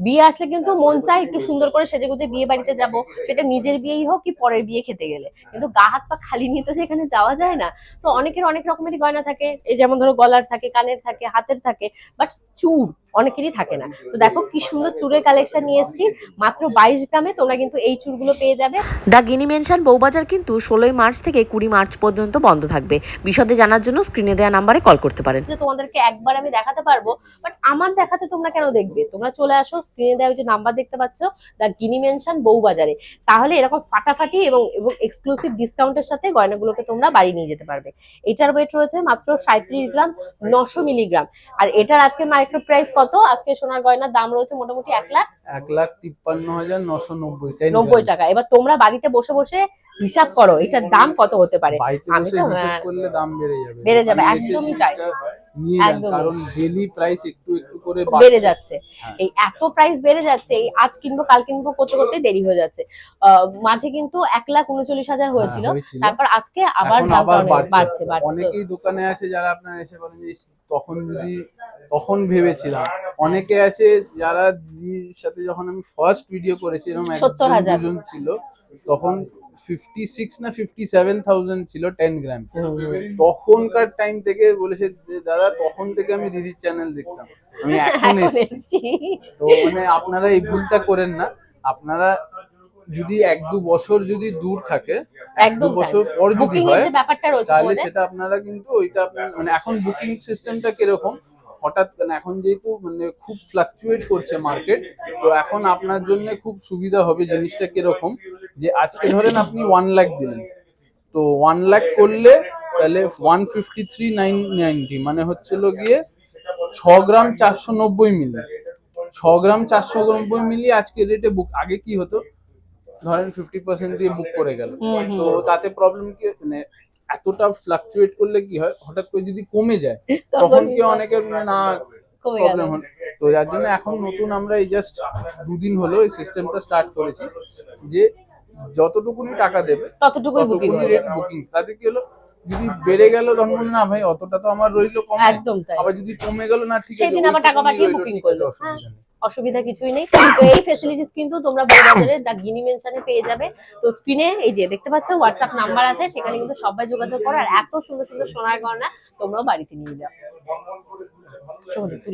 বিয়ে আসলে কিন্তু মন চায় একটু সুন্দর করে সেজেগুজে বিয়ে বাড়িতে যাব, সেটা নিজের বিয়েই হোক কি পরের বিয়ে খেতে গেলে, কিন্তু গা হাত পা খালি নিয়ে তো সেখানে যাওয়া যায় না। তো অনেকের অনেক রকমেরই গয়না থাকে, এই যেমন ধরো গলার থাকে, কানের থাকে, হাতের থাকে, বাট চুড় অনেকেরই থাকে না। তো দেখো কি সুন্দর চুড়ের কালেকশন নিয়ে এসেছি, মাত্র 22 গ্রামে তোমরা কিন্তু এই চুড়গুলো পেয়ে যাবে। দ্য গিনি মেনশন বউবাজার কিন্তু 16 মার্চ থেকে 20 মার্চ পর্যন্ত বন্ধ থাকবে। বিশদে জানার জন্য স্ক্রিনে দেওয়া নাম্বারে কল করতে পারেন। যে তোমাদেরকে একবার আমি দেখাতে পারবো, বাট আমার দেখাতে তোমরা কেন দেখবে, তোমরা চলে আসো, স্ক্রিনে দেওয়া যে নাম্বার দেখতে পাচ্ছ দ্য গিনি মেনশন বউবাজারে, তাহলে এরকম ফাটাফাটি এবং এবং এক্সক্লুসিভ ডিসকাউন্টের সাথে গয়নাগুলোকে তোমরা বাড়ি নিয়ে যেতে পারবে। এটার ওয়েট রয়েছে মাত্র 37 গ্রাম, 900 মিলিগ্রাম। আর এটার আজকে মার্কেট প্রাইস কত? আজকে সোনার গয়নার দাম রয়েছে মোটামুটি 1,53,990 টাকা। এবার তোমরা বাড়িতে বসে বসে হিসাব করো এটার দাম কত হতে পারে। আমি তো হিসাব করলে দাম বেড়ে যাবে, একদমই তাই, নিয়ে যান, কারণ ডেইলি প্রাইস একটু একটু করে বেড়ে যাচ্ছে। এই এত প্রাইস বেড়ে যাচ্ছে, এই আজ কিনবো কাল কিনবো করতে করতে দেরি হয়ে যাচ্ছে। মাঝে কিন্তু 1,39,000 হয়েছিল, তারপর আজকে আবার বাড়ছে। অনেকেই দোকানে আছে যারা আপনারা এসে বলেন যে তখন ভেবেছিলাম, অনেকে আছে যারা দিদির সাথে যখন আমি ফার্স্ট ভিডিও করেছি এরকম 1,000 ছিল, তখন 56 না 57,000 ছিল 10 গ্রাম। তখনকার টাইম থেকে বলেছে যে দাদা তখন থেকে আমি দিদির চ্যানেল দেখতাম, আমি এখন এসেছি। তো মানে আপনারা এই ভুলটা করেন না। আপনারা যদি 1-2 বছর যদি দূর থাকে, 1-2 বছর পর যদি হয়, তাহলে সেটা আপনারা কিন্তু ওইটা মানে এখন বুকিং সিস্টেমটা কিরকম, হঠাৎ এখন যেহেতু মানে খুব ফ্লাকচুয়েট করছে মার্কেট, তো এখন আপনার জন্য খুব সুবিধা হবে। জিনিসটা কিরকম, যে আজকে ধরেন আপনি 1 লাখ দিলেন, তো 1 লাখ করলে তাহলে 153,990 মানে হচ্ছিল গিয়ে 6 গ্রাম 490 মিলি। 6 গ্রাম 490 মিলি আজকে রেটে বুক। আগে কি হতো, ধরেন 50% দিয়ে বুক করে গেল, তো তাতে প্রবলেম কি, মানে এতটা ফ্লাকচুয়েট করলে কি হয়, হঠাৎ করে যদি কমে যায় তখন কি অনেকের না প্রবলেম হয়। তো যার জন্য এখন নতুন আমরা এই জাস্ট 2 দিন হলো এই সিস্টেমটা স্টার্ট করেছি যে যতটুকুনি টাকা দেবে ততটুকুই রেট বুকিং। তাতে কি হলো, যদি বেড়ে গেল তখন না ভাই অতটা তো আমার রইলো কম, একদম তাই। আবার যদি কমে গেল না ঠিক আছে, সেদিন আবার টাকা পাঠিয়ে বুকিং করলো, অসুবিধা কিছুই নেই। তো এই ফ্যাসিলিটিস কিন্তু তোমরা বউবাজারে দ্য গিনি মেনশনে পেয়ে যাবে। তো স্ক্রিনে এই যে দেখতে পাচ্ছ হোয়াটসঅ্যাপ নাম্বার আছে, সেখানে কিন্তু সবাই যোগাযোগ করো, আর এত সুন্দর সুন্দর সোনার গয়না তোমরাও বাড়িতে নিয়ে যাও।